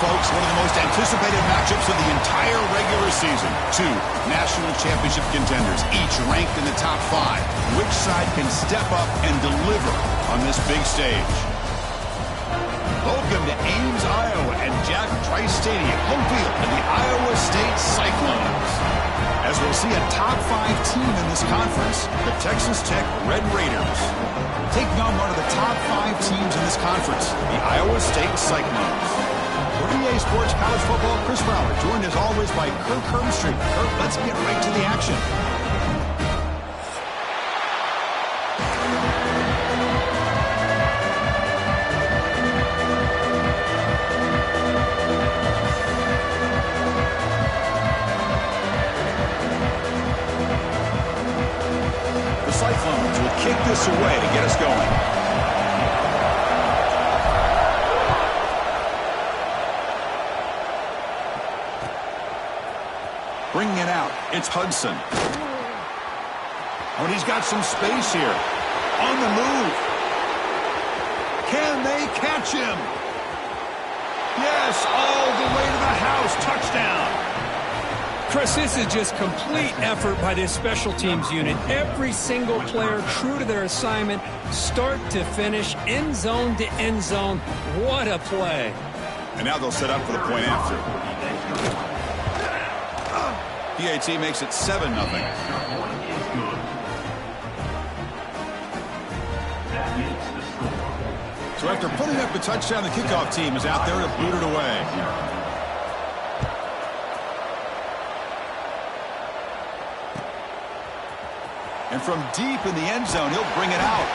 folks. One of the most anticipated matchups of the entire regular season. Two national championship contenders, each ranked in the top 5. Which side can step up and deliver on this big stage? Welcome to Ames, Iowa, and Jack Trice Stadium, home field of the Iowa State Cyclones. As we'll see a top 5 team in this conference, the Texas Tech Red Raiders, taking on one of the top 5 teams in this conference, the Iowa State Cyclones. For EA Sports College Football, Chris Fowler, joined as always by Kirk Herbstreit. Kirk, let's get right to the action. Cyclones will kick this away to get us going. Bringing it out, it's Hudson. Oh, and he's got some space here. On the move. Can they catch him? Yes, all the way to the house. Touchdown. Chris, this is just complete effort by this special teams unit. Every single player true to their assignment, start to finish, end zone to end zone. What a play. And now they'll set up for the point after. PAT makes it 7-0. So after putting up a touchdown, the kickoff team is out there to boot it away. And from deep in the end zone, he'll bring it out.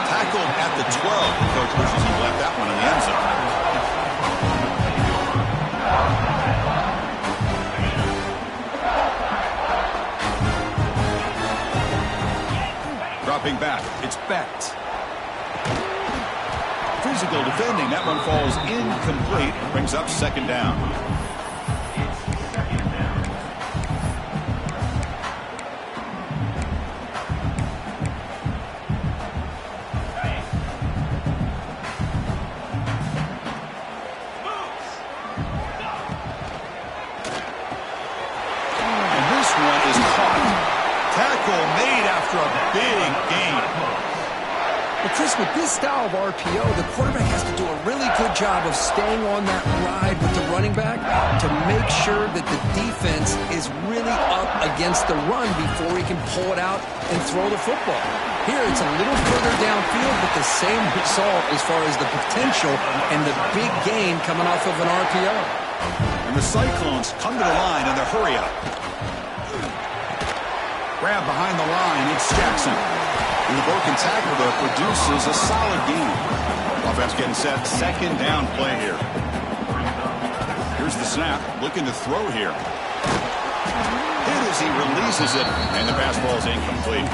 Tackled at the 12. The coach wishes he left that one in the end zone. Dropping back, it's Becht. Physical defending, that one falls incomplete. Brings up 2nd down. With this style of RPO, the quarterback has to do a really good job of staying on that ride with the running back to make sure that the defense is really up against the run before he can pull it out and throw the football. Here, it's a little further downfield, but the same result as far as the potential and the big gain coming off of an RPO. And the Cyclones come to the line in their hurry up. Grab behind the line, it's Jackson. And the broken tackle there produces a solid gain. Offense getting set. 2nd down play here. Here's the snap. Looking to throw here. Hit as he releases it. And the pass ball is incomplete.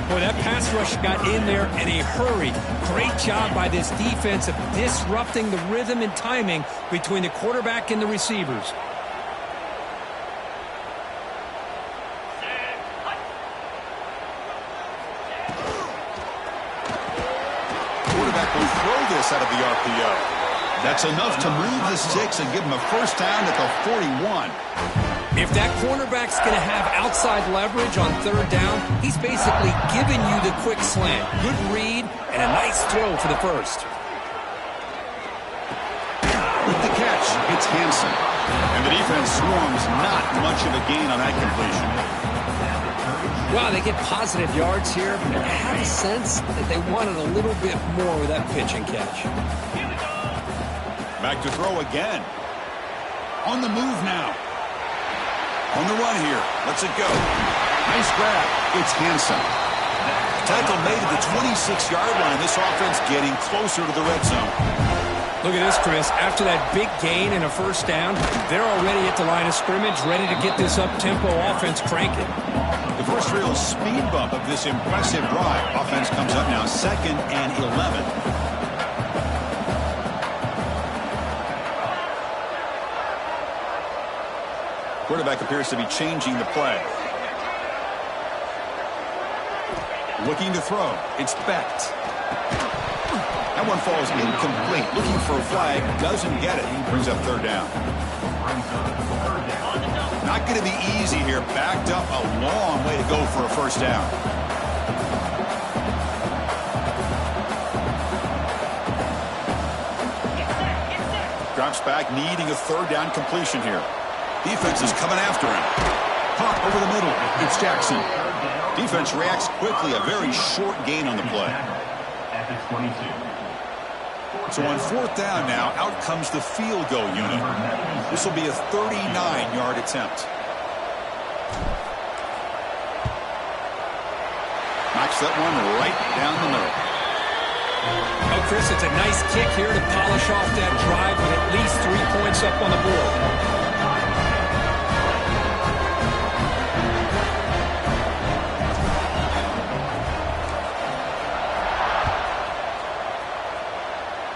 Boy, that pass rush got in there in a hurry. Great job by this defense of disrupting the rhythm and timing between the quarterback and the receivers. Out of the RPO. That's enough to move the sticks and give him a 1st down at the 41. If that cornerback's going to have outside leverage on 3rd down, he's basically giving you the quick slant. Good read and a nice throw for the 1st. With the catch, it's Hansen. And the defense swarms, not much of a gain on that completion. Wow, they get positive yards here, but I have a sense that they wanted a little bit more with that pitch and catch. Back to throw again. On the move now. On the run here. Let's it go. Nice grab. It's Hansen. Tackle made at the 26-yard line. This offense getting closer to the red zone. Look at this, Chris. After that big gain and a 1st down, they're already at the line of scrimmage, ready to get this up-tempo offense cranking. The first real speed bump of this impressive drive. Offense comes up now 2nd and 11. Quarterback appears to be changing the play. Looking to throw. It's Becht. That one falls incomplete. Looking for a flag. Doesn't get it. Brings up third down. Not going to be easy here. Backed up a long way to go for a first down. Drops back, needing a third down completion here. Defense is coming after him. Caught over the middle. It's Jackson. Defense reacts quickly. A very short gain on the play. So on fourth down now, out comes the field goal unit. This will be a 39-yard attempt. Knocks that one right down the middle. Oh, Chris, it's a nice kick here to polish off that drive with at least 3 points up on the board.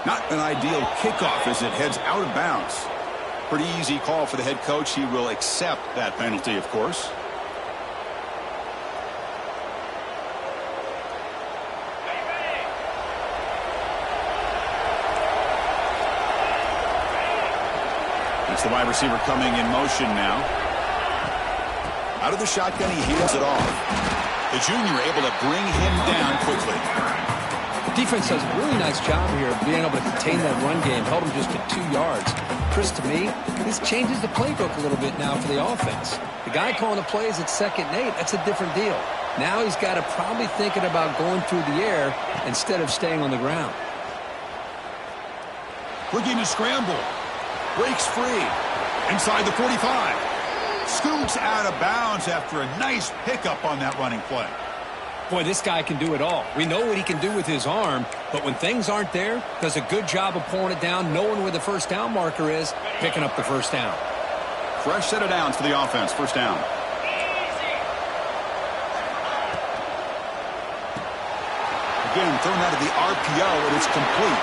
Not an ideal kickoff as it heads out of bounds. Pretty easy call for the head coach. He will accept that penalty, of course. It's the wide receiver coming in motion now. Out of the shotgun, he hands it off. The junior able to bring him down quickly. Defense does a really nice job here of being able to contain that run game. Held him just at 2 yards. Chris, to me, this changes the playbook a little bit now for the offense. The guy calling the plays at 2nd and 8, that's a different deal. Now he's got to probably thinking about going through the air instead of staying on the ground. Looking to scramble. Breaks free. Inside the 45. Scoots out of bounds after a nice pickup on that running play. Boy, this guy can do it all. We know what he can do with his arm, but when things aren't there, does a good job of pulling it down, knowing where the first down marker is, picking up the first down. Fresh set of downs for the offense. First down. Again, thrown out of the RPO, and it's complete.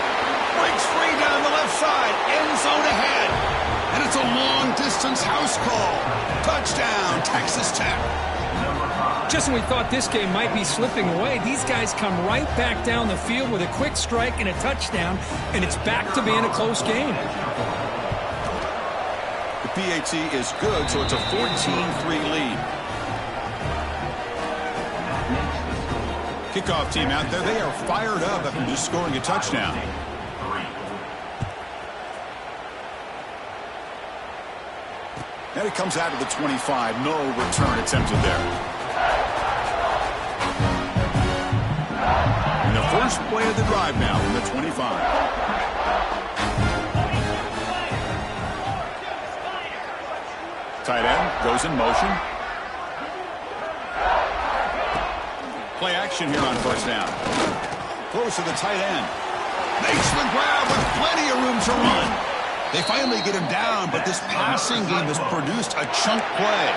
Breaks free down the left side. End zone ahead. And it's a long-distance house call. Touchdown, Texas Tech. Just when we thought this game might be slipping away, these guys come right back down the field with a quick strike and a touchdown, and it's back to being a close game. The PAT is good, so it's a 14-3 lead. Kickoff team out there, they are fired up after just scoring a touchdown. And it comes out of the 25. No return attempted there. And the first play of the drive now from the 25. Tight end goes in motion. Play action here on first down. Close to the tight end. Makes the grab with plenty of room to run. They finally get him down, but this passing game has produced a chunk play.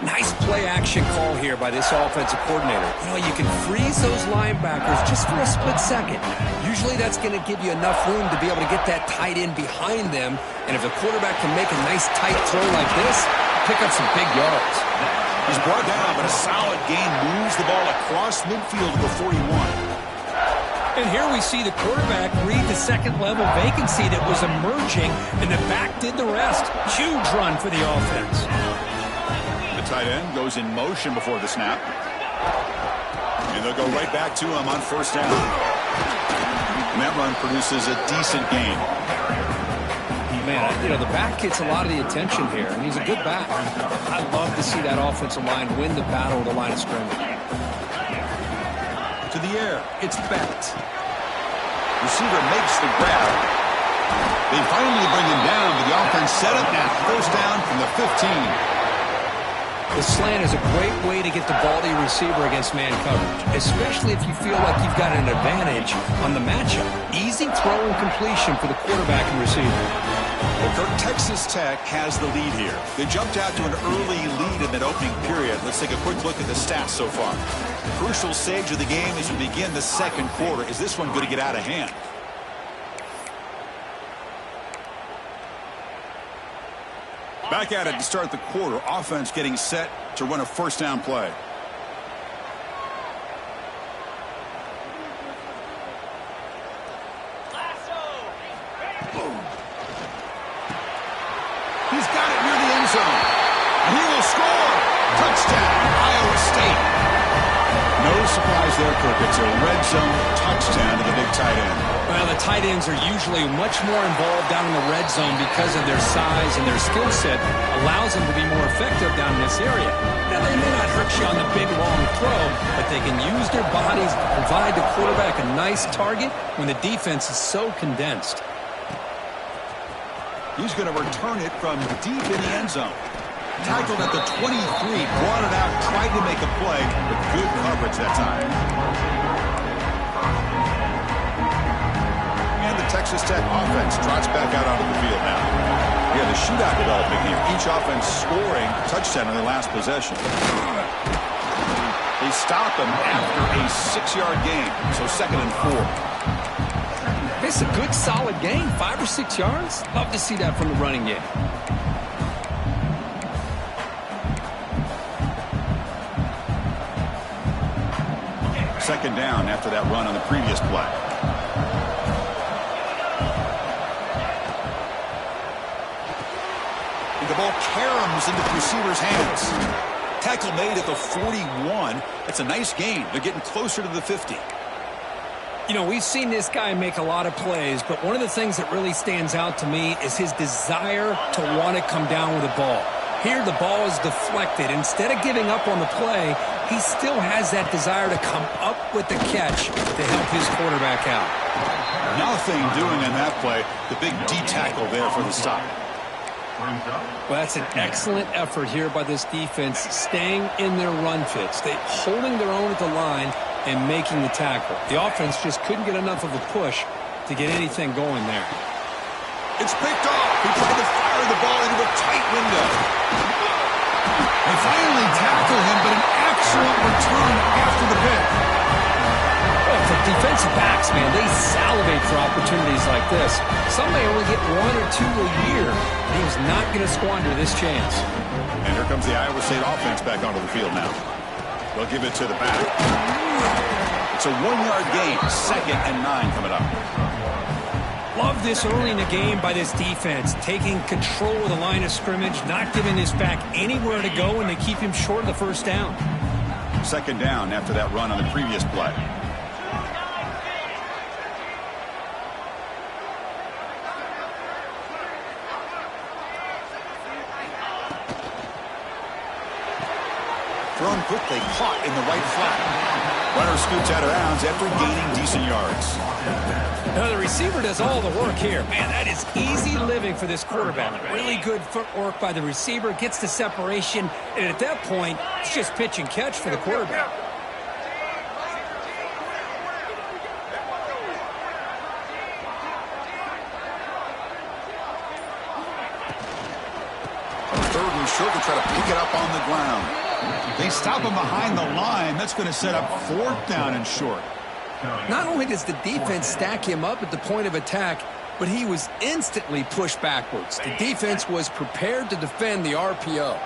Nice play action call here by this offensive coordinator. You know, you can freeze those linebackers just for a split second. Usually that's going to give you enough room to be able to get that tight end behind them. And if the quarterback can make a nice tight throw like this, pick up some big yards. He's brought down, but a solid gain moves the ball across midfield to the 41. And here we see the quarterback read the second-level vacancy that was emerging, and the back did the rest. Huge run for the offense. The tight end goes in motion before the snap. And they'll go right back to him on first down. And that run produces a decent gain. Man, you know, the back gets a lot of the attention here, and he's a good back. I'd love to see that offensive line win the battle of the line of scrimmage. To the air, it's Bett. Receiver makes the grab. They finally bring him down, but the offense set up now. First down from the 15. The slant is a great way to get the ball to your receiver against man coverage, especially if you feel like you've got an advantage on the matchup. Easy throw and completion for the quarterback and receiver. Well, Texas Tech has the lead here. They jumped out to an early lead in that opening period. Let's take a quick look at the stats so far. Crucial stage of the game as we begin the second quarter. Is this one going to get out of hand? Back at it to start the quarter. Offense getting set to run a first down play. surprise there, Kirk. It's a red zone touchdown to the big tight end. Well, the tight ends are usually much more involved down in the red zone because of their size and their skill set allows them to be more effective down in this area. Now, they may not hurt you on the big, long throw, but they can use their bodies to provide the quarterback a nice target when the defense is so condensed. He's going to return it from deep in the end zone. Tackled at the 23, brought it out, tried to make a play, but good coverage that time. And the Texas Tech offense trots back out onto the field now. We have a shootout developing here. Each offense scoring a touchdown in their last possession. They stop him after a 6-yard gain, so 2nd and 4. It's a good, solid gain, 5 or 6 yards. Love to see that from the running game. Second down after that run on the previous play. And the ball caroms into the receiver's hands. Tackle made at the 41. That's a nice gain. They're getting closer to the 50. You know, we've seen this guy make a lot of plays, but one of the things that really stands out to me is his desire to want to come down with the ball. Here, the ball is deflected. Instead of giving up on the play, he still has that desire to come up with the catch to help his quarterback out. Nothing doing in that play. The big D tackle there for the stop. Well, that's an excellent effort here by this defense, staying in their run fits. They holding their own at the line and making the tackle. The offense just couldn't get enough of a push to get anything going there. It's picked off. He tried to fire the ball into a tight window. They finally tackle him, but an excellent return after the pick. Well, for defensive backs, man, they salivate for opportunities like this. Some may only get 1 or 2 a year. He was not going to squander this chance. And here comes the Iowa State offense back onto the field now. They'll give it to the back. It's a 1-yard gain. 2nd and 9 coming up. Love this early in the game by this defense, taking control of the line of scrimmage, not giving this back anywhere to go, and they keep him short of the first down. 2nd down after that run on the previous play. Thrown quickly, caught in the right flat. Runner scoots out of bounds after gaining decent yards. Now the receiver does all the work here. Man, that is easy living for this quarterback. Really good footwork by the receiver, gets the separation, and at that point, it's just pitch and catch for the quarterback. Third and short to try to pick it up on the ground. They stop him behind the line. That's going to set up 4th down and short. Not only does the defense stack him up at the point of attack, but he was instantly pushed backwards. The defense was prepared to defend the RPO.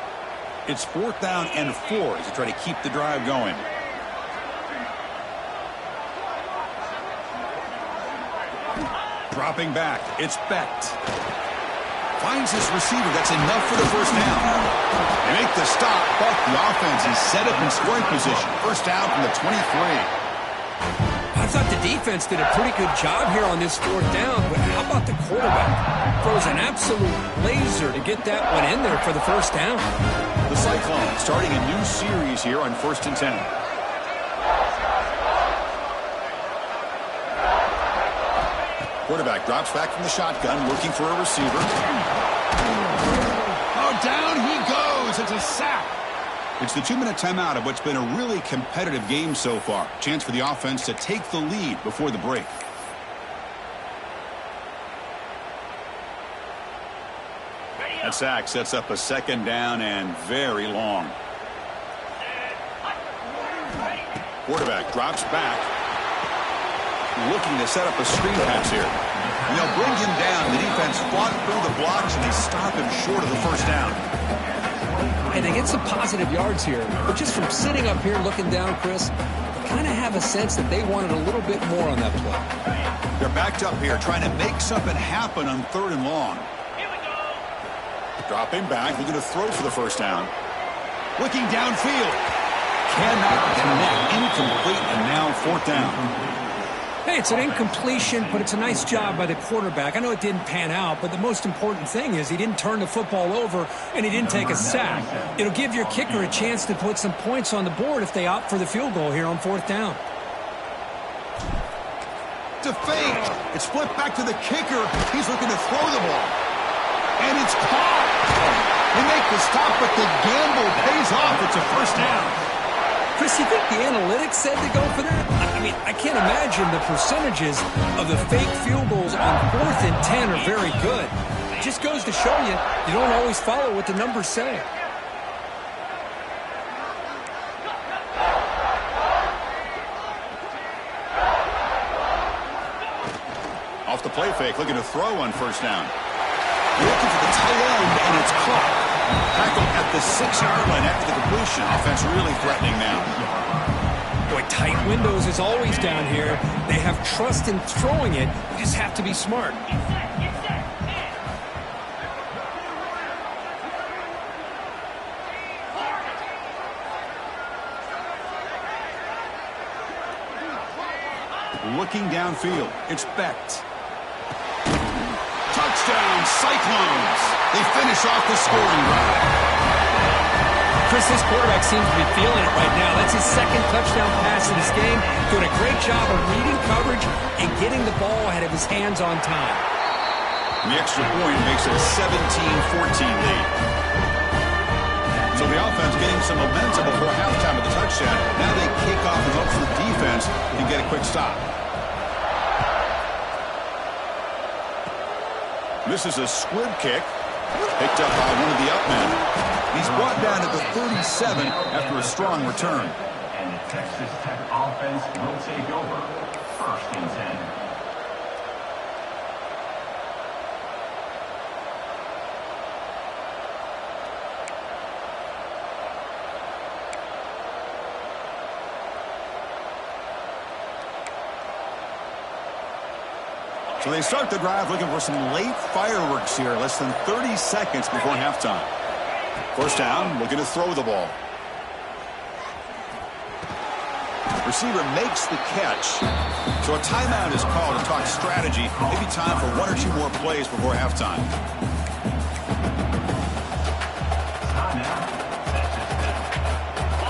It's 4th down and 4 as they try to keep the drive going. Dropping back, it's Becht. Finds his receiver. That's enough for the first down. They make the stop, but the offense is set up in scoring position. First down from the 23. I thought the defense did a pretty good job here on this 4th down, but how about the quarterback? Throws an absolute laser to get that one in there for the first down. The Cyclones starting a new series here on 1st and 10. Quarterback drops back from the shotgun, looking for a receiver. Oh, down he goes. It's a sack. It's the 2-minute timeout of what's been a really competitive game so far. Chance for the offense to take the lead before the break. That sack sets up a 2nd down and very long. Quarterback drops back, looking to set up a screen pass here. And they'll bring him down. The defense fought through the blocks, and they stop him short of the first down. And they get some positive yards here, but just from sitting up here looking down, Chris, kind of have a sense that they wanted a little bit more on that play. They're backed up here, trying to make something happen on 3rd and long. Dropping back, looking to throw for the first down. Looking downfield. cannot connect. Incomplete, and now fourth down. Hey, it's an incompletion, but it's a nice job by the quarterback. I know it didn't pan out, but the most important thing is he didn't turn the football over and he didn't take a sack. It'll give your kicker a chance to put some points on the board if they opt for the field goal here on fourth down. To fake. It's flipped back to the kicker. He's looking to throw the ball. And it's caught. They make the stop, but the gamble pays off. It's a first down. Chris, you think the analytics said to go for that? I mean, I can't imagine the percentages of the fake field goals on 4th and 10 are very good. It just goes to show you, you don't always follow what the numbers say. Off the play fake, looking to throw on first down. Looking for the tight end, and it's caught. Tackled at the 6-yard line after the completion. Offense really threatening now. Boy, tight windows is always down here. They have trust in throwing it. You just have to be smart. Looking downfield, it's Becht. Touchdown, Cyclones. They finish off the scoring drive. Chris, this quarterback seems to be feeling it right now. That's his second touchdown pass in this game. Doing a great job of reading coverage and getting the ball ahead of his hands on time. And the extra point makes it a 17-14 lead. So the offense getting some momentum before halftime of the touchdown. Now they kick off and hope for the defense and get a quick stop. This is a squib kick, picked up by one of the upmen. He's brought down to the 37 after a strong return. And the Texas Tech offense will take over. 1st and 10. So they start the drive looking for some late fireworks here, less than 30 seconds before halftime. First down, looking to throw the ball. Receiver makes the catch. So a timeout is called to talk strategy. Maybe time for 1 or 2 more plays before halftime.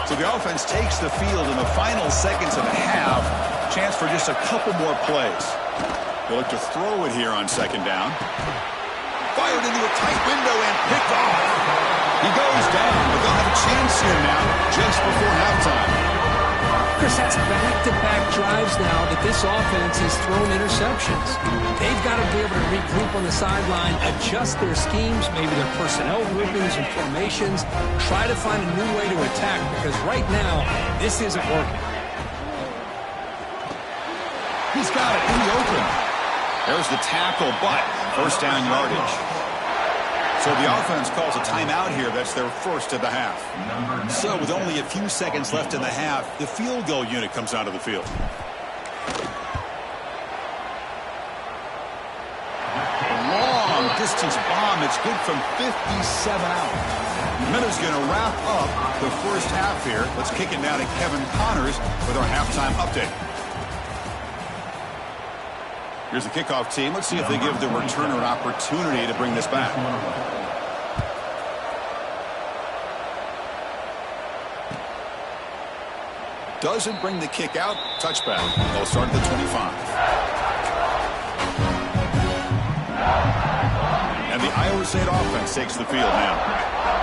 So the offense takes the field in the final seconds of the half. Chance for just a couple more plays. They'll look to throw it here on second down. Fired into a tight window and picked off. He goes down, but they'll have a chance here now just before halftime. Chris, that's back-to-back drives now that this offense has thrown interceptions. They've got to be able to regroup on the sideline, adjust their schemes, maybe their personnel groupings and formations, try to find a new way to attack because right now, this isn't working. He's got it in the open. There's the tackle, but first down yardage. So the offense calls a timeout here. That's their first of the half. So with only a few seconds left in the half, the field goal unit comes out of the field. A long distance bomb. It's good from 57 out. Minutes going to wrap up the first half here. Let's kick it now to Kevin Connors with our halftime update. Here's the kickoff team. Let's see if they give the returner an opportunity to bring this back. Doesn't bring the kick out. Touchback. They'll start at the 25. And the Iowa State offense takes the field now.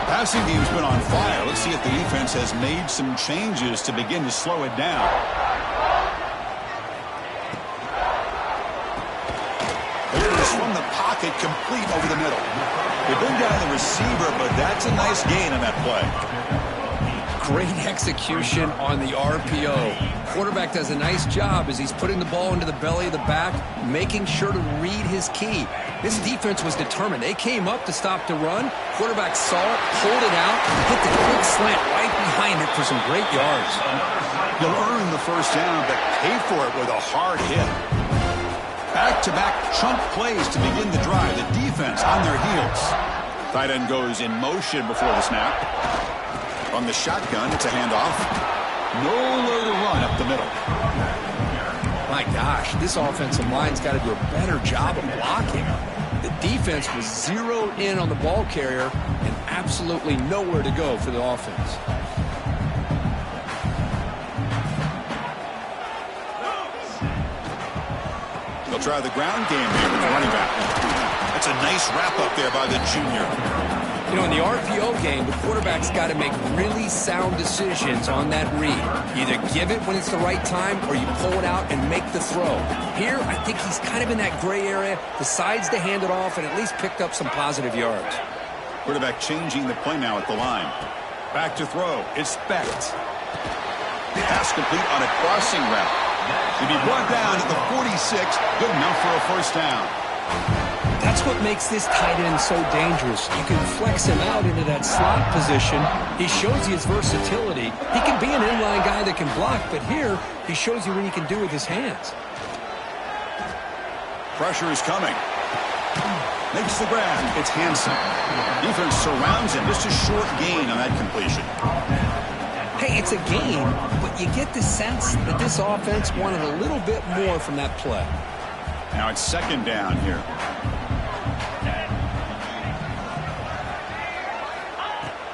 The passing game's been on fire. Let's see if the defense has made some changes to begin to slow it down. From the pocket, complete over the middle. They bring down the receiver, but that's a nice gain on that play. Great execution on the RPO. Quarterback does a nice job as he's putting the ball into the belly of the back, making sure to read his key. This defense was determined. They came up to stop the run. Quarterback saw it, pulled it out, hit the quick slant right behind it for some great yards. He'll earn the first down, but pay for it with a hard hit. Back-to-back chunk plays to begin the drive. The defense on their heels. Tight end goes in motion before the snap. On the shotgun, it's a handoff. Nowhere to run up the middle. My gosh, this offensive line's got to do a better job of blocking. The defense was zeroed in on the ball carrier and absolutely nowhere to go for the offense. They'll try the ground game here with the running back. That's a nice wrap-up there by the junior. You know, in the RPO game, the quarterback's got to make really sound decisions on that read. You either give it when it's the right time or you pull it out and make the throw. Here, I think he's kind of in that gray area, decides to hand it off and at least picked up some positive yards. Quarterback changing the play now at the line. Back to throw. It's Becht. Pass complete on a crossing route. To be brought down at the 46, good enough for a first down. That's what makes this tight end so dangerous. You can flex him out into that slot position. He shows you his versatility. He can be an inline guy that can block, but here he shows you what he can do with his hands. Pressure is coming. Makes the grab. It's Hansen. Defense surrounds him. Just a short gain on that completion. Hey, it's a game, but you get the sense that this offense wanted a little bit more from that play. Now it's second down here.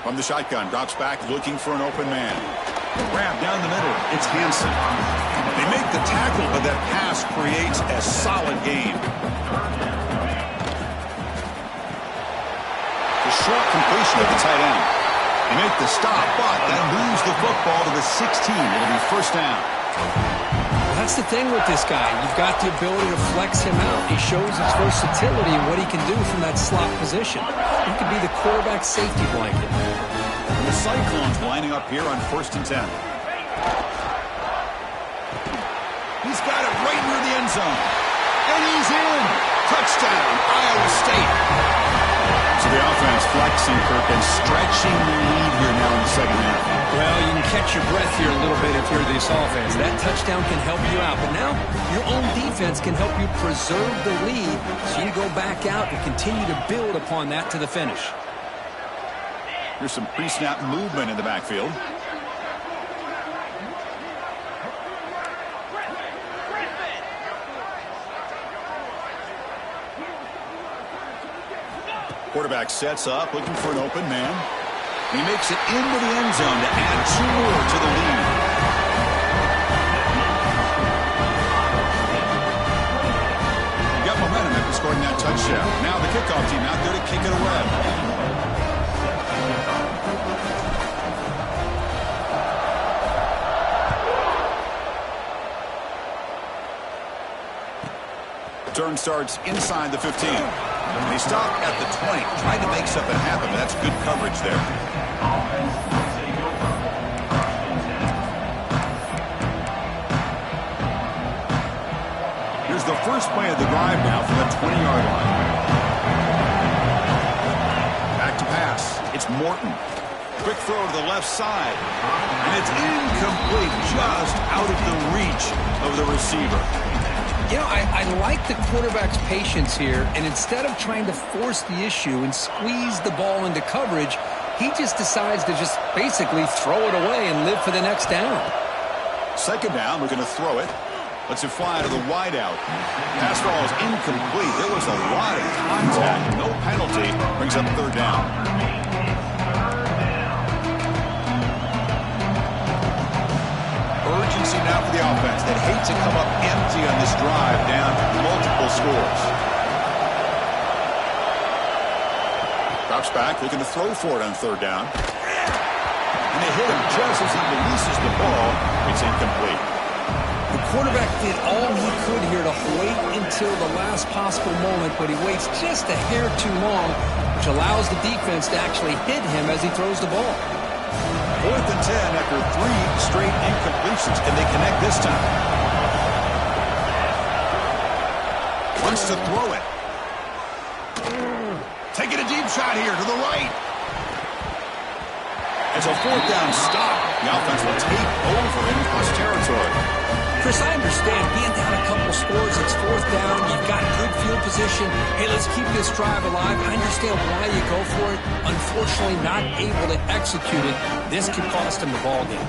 From the shotgun, drops back, looking for an open man. Grab down the middle. It's Hansen. They make the tackle, but that pass creates a solid gain. The short completion of the tight end. They make the stop, but then lose the football to the 16. It'll be first down. That's the thing with this guy. You've got the ability to flex him out. He shows his versatility and what he can do from that slot position. He could be the quarterback safety blanket. And the Cyclones lining up here on 1st and 10. He's got it right near the end zone. And he's in. Touchdown, Iowa State. So the offense flexing, Kirk, and stretching the lead here now in the second half. Well, you can catch your breath here a little bit if you're this offense. That touchdown can help you out. But now your own defense can help you preserve the lead so you go back out and continue to build upon that to the finish. Here's some pre-snap movement in the backfield. Quarterback sets up, looking for an open man. He makes it into the end zone to add 2 more to the lead. He got momentum after scoring that touchdown. Now the kickoff team out there to kick it away. Turn starts inside the 15. They stop at the 20, trying to make something happen. That's good coverage there. Here's the first play of the drive now from the 20-yard line. Back to pass. It's Morton. Quick throw to the left side. And it's incomplete, just out of the reach of the receiver. You know, I like the quarterback's patience here, and instead of trying to force the issue and squeeze the ball into coverage, he just decides to just basically throw it away and live for the next down. Second down, we're going to throw it. Lets it fly to the wideout. Pass ball is incomplete. There was a lot of contact. No penalty. Brings up third down. Urgency now for the offense. They'd hate to come up empty on this drive, down multiple scores. Drops back, looking to throw for it on third down. And they hit him just as he releases the ball. It's incomplete. The quarterback did all he could here to wait until the last possible moment, but he waits just a hair too long, which allows the defense to actually hit him as he throws the ball. 4th and 10 after 3 straight incompletions. Can they connect this time? Wants to throw it. Taking a deep shot here to the right. It's a 4th down stop. The offense will take over in plus territory. Chris, I understand being down a couple scores, it's fourth down, you've got good field position. Hey, let's keep this drive alive. I understand why you go for it. Unfortunately, not able to execute it. This could cost him the ball game.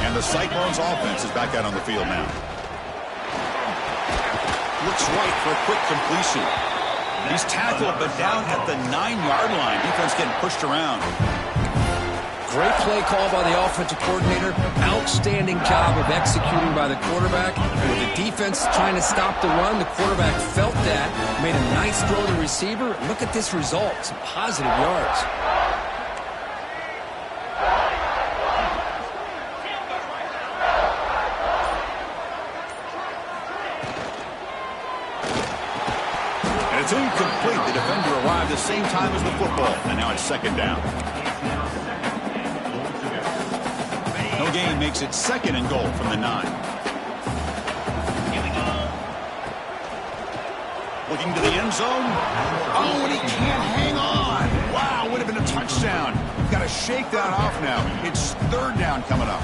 And the Cyclones offense is back out on the field now. Looks right for a quick completion. He's tackled, but down at the 9-yard line. Defense getting pushed around. Great play call by the offensive coordinator. Outstanding job of executing by the quarterback. And with the defense trying to stop the run, the quarterback felt that, made a nice throw to the receiver. Look at this result. Some positive yards. And it's incomplete. The defender arrived the same time as the football. And now it's second down. No gain makes it second and goal from the 9. Looking to the end zone. Oh, and he can't hang on. Wow, would have been a touchdown. Got to shake that off now. It's third down coming up.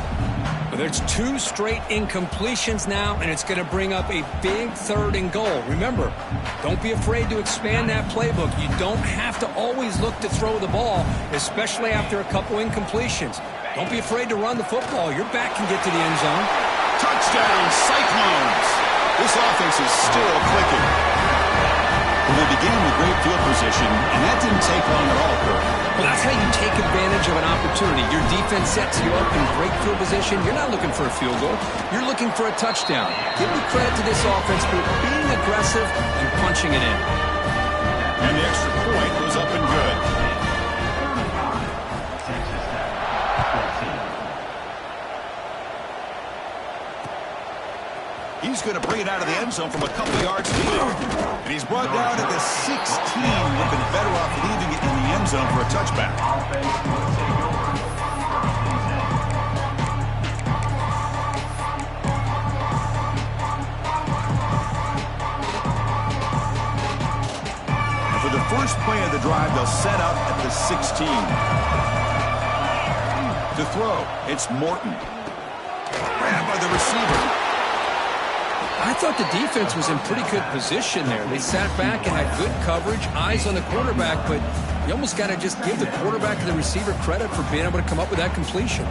But there's 2 straight incompletions now, and it's going to bring up a big third and goal. Remember, don't be afraid to expand that playbook. You don't have to always look to throw the ball, especially after a couple incompletions. Don't be afraid to run the football. Your back can get to the end zone. Touchdown, Cyclones. This offense is still clicking. Well, they began with great field position, and that didn't take long at all, Kurt. Well, that's how you take advantage of an opportunity. Your defense sets you up in great field position. You're not looking for a field goal. You're looking for a touchdown. Give the credit to this offense for being aggressive and punching it in. And the extra point goes up and good. He's going to bring it out of the end zone from a couple yards deep. And he's brought down at the 16. Would have been better off leaving it in the end zone for a touchback. And for the first play of the drive, they'll set up at the 16. To throw, it's Morton. Grabbed by the receiver. I thought the defense was in pretty good position there. They sat back and had good coverage, eyes on the quarterback, but you almost got to just give the quarterback and the receiver credit for being able to come up with that completion.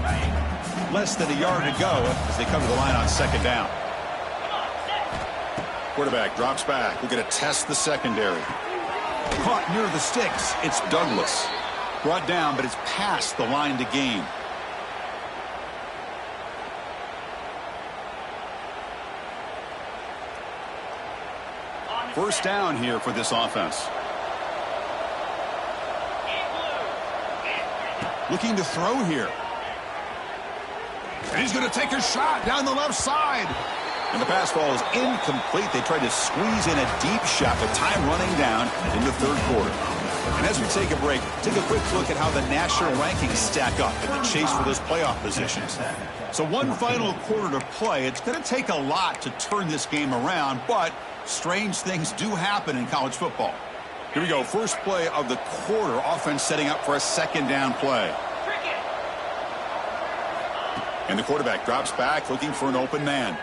Less than a yard to go as they come to the line on second down. Quarterback drops back. We're going to test the secondary. Caught near the sticks. It's Douglas. Brought down, but it's past the line to gain. First down here for this offense. Looking to throw here. And he's going to take a shot down the left side. And the pass ball is incomplete. They tried to squeeze in a deep shot with time running down in the third quarter. And as we take a break, take a quick look at how the national rankings stack up in the chase for those playoff positions. So one final quarter to play. It's going to take a lot to turn this game around, but strange things do happen in college football. Here we go. First play of the quarter. Offense setting up for a second down play. And the quarterback drops back looking for an open man.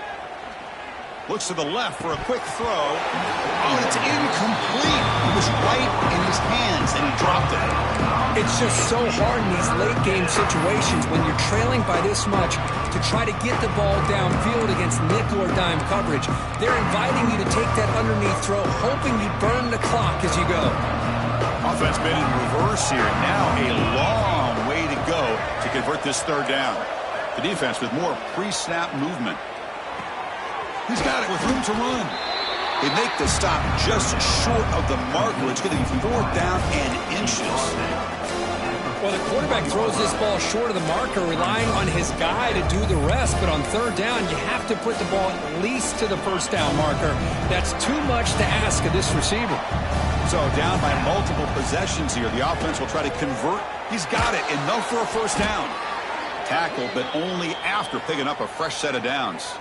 Looks to the left for a quick throw. Oh, it's incomplete. It was right in his hands, and he dropped it. It's just so hard in these late-game situations when you're trailing by this much to try to get the ball downfield against nickel or dime coverage. They're inviting you to take that underneath throw, hoping you burn the clock as you go. Offense been in reverse here. Now a long way to go to convert this third down. The defense with more pre-snap movement. He's got it with room to run. They make the stop just short of the marker. It's going to be 4th down and inches. Well, the quarterback throws this ball short of the marker, relying on his guy to do the rest. But on third down, you have to put the ball at least to the first down marker. That's too much to ask of this receiver. So down by multiple possessions here. The offense will try to convert. He's got it. Enough for a first down. Tackle, but only after picking up a fresh set of downs.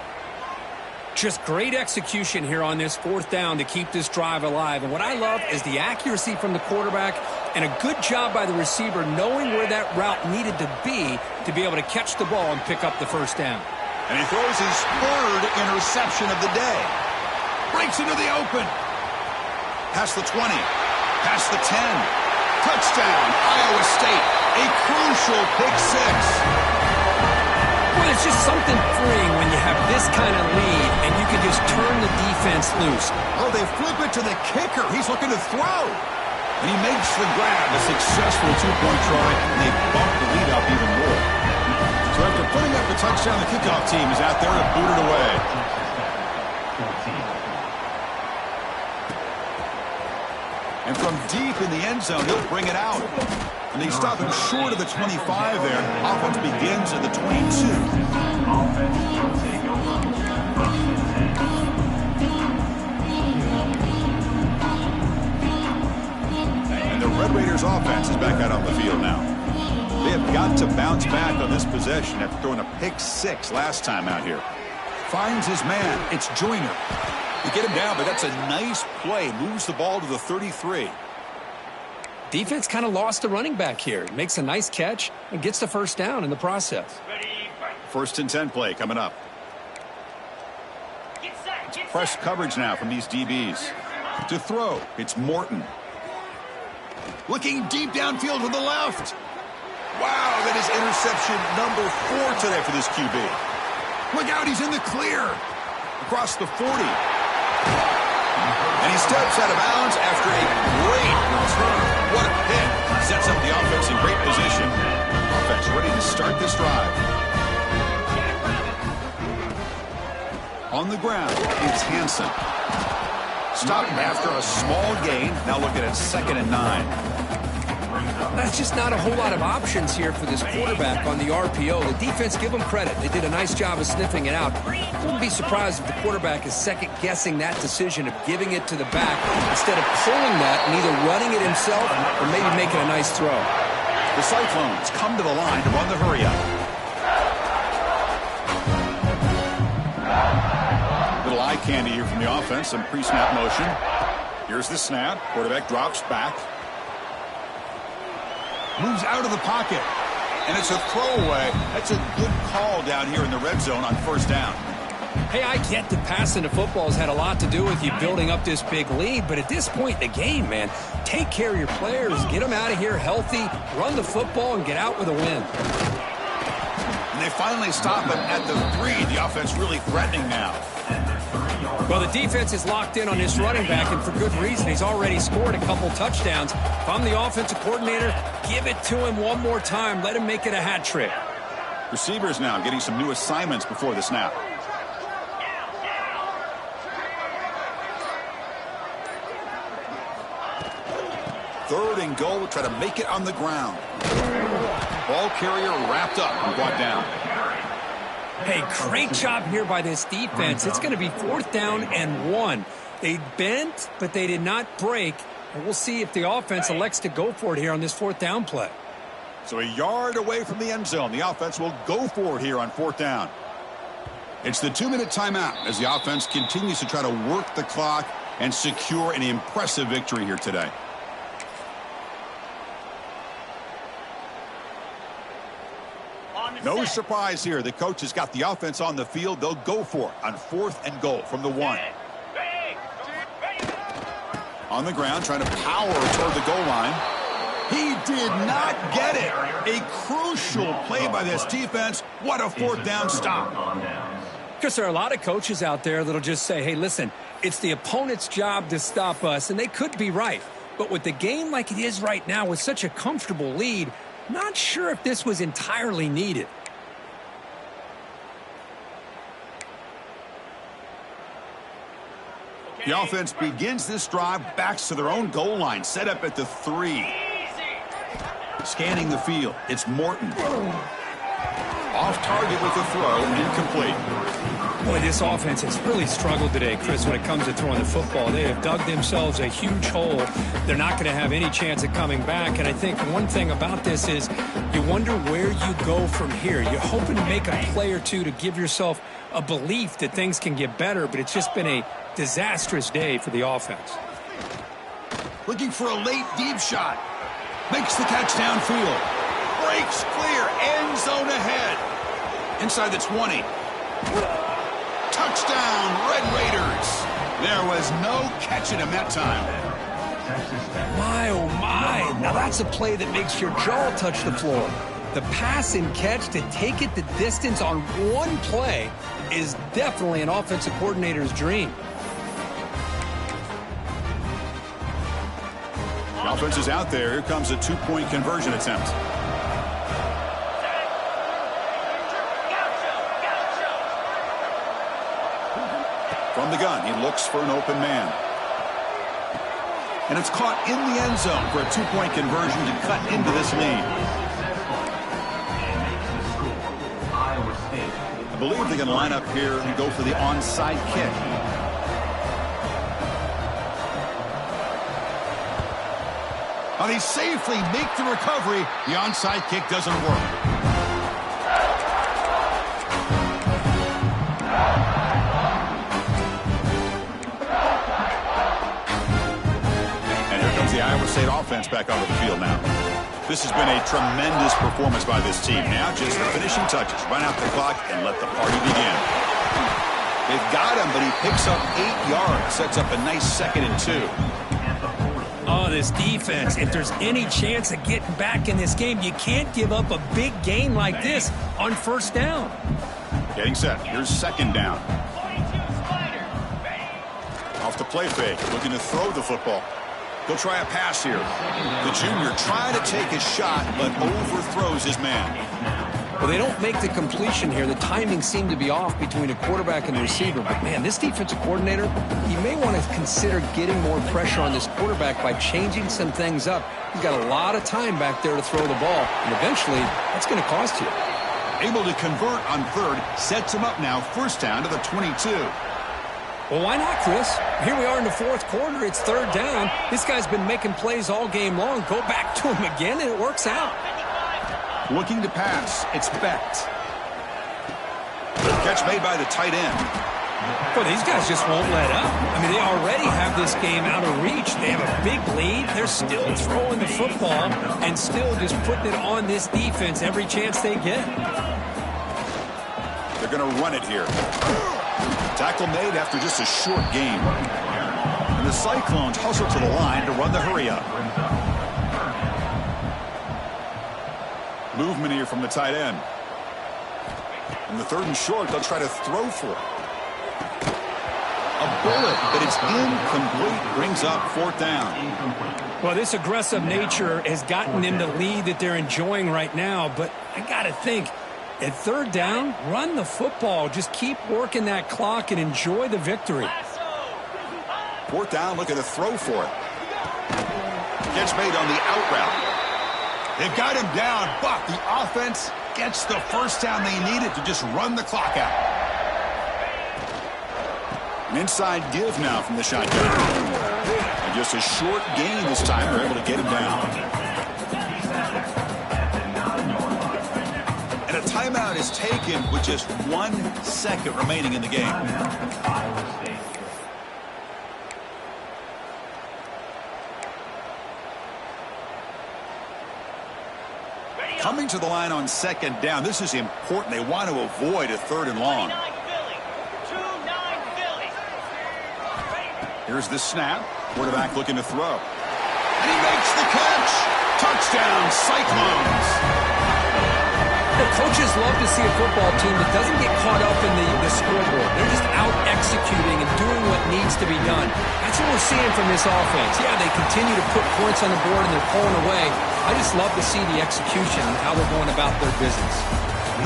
Just great execution here on this 4th down to keep this drive alive. And what I love is the accuracy from the quarterback, And a good job by the receiver knowing where that route needed to be able to catch the ball and pick up the first down. And he throws his third interception of the day. Breaks into the open. Past the 20. Past the 10. Touchdown, Iowa State. A crucial pick six. Well, it's just something freeing when you have this kind of lead and you can just turn the defense loose. Oh, they flip it to the kicker. He's looking to throw. And he makes the grab. A successful two-point try, and they bump the lead up even more. So after putting up the touchdown, the kickoff team is out there to boot it away. And from deep in the end zone, he'll bring it out. And they stop him short of the 25 there. Offense begins at the 22. And the Red Raiders offense is back out on the field now. They have got to bounce back on this possession after throwing a pick six last time out here. Finds his man. It's Joyner. They get him down, but that's a nice play. Moves the ball to the 33. Defense kind of lost the running back here. Makes a nice catch and gets the first down in the process. First and 10 play coming up. It's press coverage now from these DBs. To throw, it's Morton. Looking deep downfield to the left. Wow, that is interception number 4 today for this QB. Look out, he's in the clear. Across the 40. And he steps out of bounds after a great return. What a hit. Sets up the offense in great position. Offense ready to start this drive. On the ground, it's Hansen. Stopped after a small gain. Now looking at 2nd and 9. That's just not a whole lot of options here for this quarterback on the RPO. The defense, give them credit. They did a nice job of sniffing it out. Wouldn't be surprised if the quarterback is second-guessing that decision of giving it to the back instead of pulling that and either running it himself or maybe making a nice throw. The Cyclones come to the line to run the hurry-up. Little eye candy here from the offense. Some pre-snap motion. Here's the snap. Quarterback drops back. Moves out of the pocket. And it's a throwaway. That's a good call down here in the red zone on first down. Hey, I get that passing the football has had a lot to do with you building up this big lead, but at this point in the game, man, take care of your players. Get them out of here healthy, run the football, and get out with a win. And they finally stop him at the 3. The offense really threatening now. Well, the defense is locked in on this running back, and for good reason. He's already scored a couple touchdowns. If I'm the offensive coordinator, give it to him one more time. Let him make it a hat trick. Receivers now getting some new assignments before the snap. Third and goal. Try to make it on the ground. Ball carrier wrapped up and brought down. Hey, great job here by this defense. It's going to be 4th down and 1. They bent, but they did not break. And we'll see if the offense elects to go for it here on this 4th down play. So a yard away from the end zone. The offense will go for it here on 4th down. It's the 2-minute timeout as the offense continues to try to work the clock and secure an impressive victory here today. No surprise here. The coach has got the offense on the field. They'll go for it on 4th and goal from the 1. On the ground, trying to power toward the goal line. He did not get it. A crucial play by this defense. What a 4th down stop. Because there are a lot of coaches out there that'll just say, hey, listen, it's the opponent's job to stop us, and they could be right. But with the game like it is right now with such a comfortable lead, not sure if this was entirely needed. The offense begins this drive, backs to their own goal line, set up at the 3. Scanning the field, it's Morton. Off target with the throw, incomplete. Boy, this offense has really struggled today, Chris, when it comes to throwing the football. They have dug themselves a huge hole. They're not going to have any chance of coming back. And I think one thing about this is you wonder where you go from here. You're hoping to make a play or two to give yourself a belief that things can get better, but it's just been a disastrous day for the offense. Looking for a late deep shot. Makes the catch downfield. Breaks clear. End zone ahead. Inside the 20. Touchdown, Red Raiders. There was no catching him that time. My, oh my. Now that's a play that makes your jaw touch the floor. The pass and catch to take it the distance on one play is definitely an offensive coordinator's dream. The offense is out there. Here comes a two-point conversion attempt. From the gun, he looks for an open man. And it's caught in the end zone for a two-point conversion to cut into this lead. I believe they're going to line up here and go for the onside kick. Now they safely make the recovery. The onside kick doesn't work. And here comes the Iowa State offense back onto the field now. This has been a tremendous performance by this team. Now just the finishing touches. Run out the clock and let the party begin. They've got him, but he picks up 8 yards. Sets up a nice 2nd and 2. Oh, this defense, if there's any chance of getting back in this game, you can't give up a big gain like this on first down. Getting set. Here's 2nd down. Off the play fake. Looking to throw the football. He'll try a pass here. The junior trying to take his shot, but overthrows his man. Well, they don't make the completion here. The timing seemed to be off between a quarterback and the receiver. But, man, this defensive coordinator, he may want to consider getting more pressure on this quarterback by changing some things up. He's got a lot of time back there to throw the ball, and eventually that's going to cost you. Able to convert on 3rd, sets him up now, 1st down to the 22. Well, why not, Chris? Here we are in the 4th quarter. It's 3rd down. This guy's been making plays all game long. Go back to him again, and it works out. Looking to pass. It's Becht. Catch made by the tight end. Well, these guys just won't let up. I mean, they already have this game out of reach. They have a big lead. They're still throwing the football and still just putting it on this defense every chance they get. They're going to run it here. Tackle made after just a short game. And the Cyclones hustle to the line to run the hurry up. Movement here from the tight end. And the 3rd and short, they'll try to throw for it. A bullet, but it's incomplete. Brings up 4th down. Well, this aggressive nature has gotten them the lead that they're enjoying right now. But I got to think, at 3rd down, run the football. Just keep working that clock and enjoy the victory. 4th down, looking to throw for it. Catch made on the out route. They've got him down, but the offense gets the 1st down they needed to just run the clock out. An inside give now from the shotgun. And just a short gain this time. They're able to get him down. And a timeout is taken with just 1 second remaining in the game. Coming to the line on 2nd down. This is important. They want to avoid a 3rd and long. Here's the snap. Quarterback looking to throw. And he makes the catch. Touchdown, Cyclones. The coaches love to see a football team that doesn't get caught up in the scoreboard. They're just out executing and doing what needs to be done. That's what we're seeing from this offense. Yeah, they continue to put points on the board and they're pulling away. I just love to see the execution and how they're going about their business.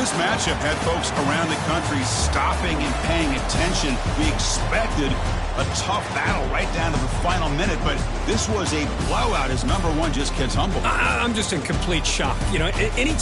This matchup had folks around the country stopping and paying attention. We expected a tough battle right down to the final minute, but this was a blowout as #1 just gets humbled. I'm just in complete shock. You know, anytime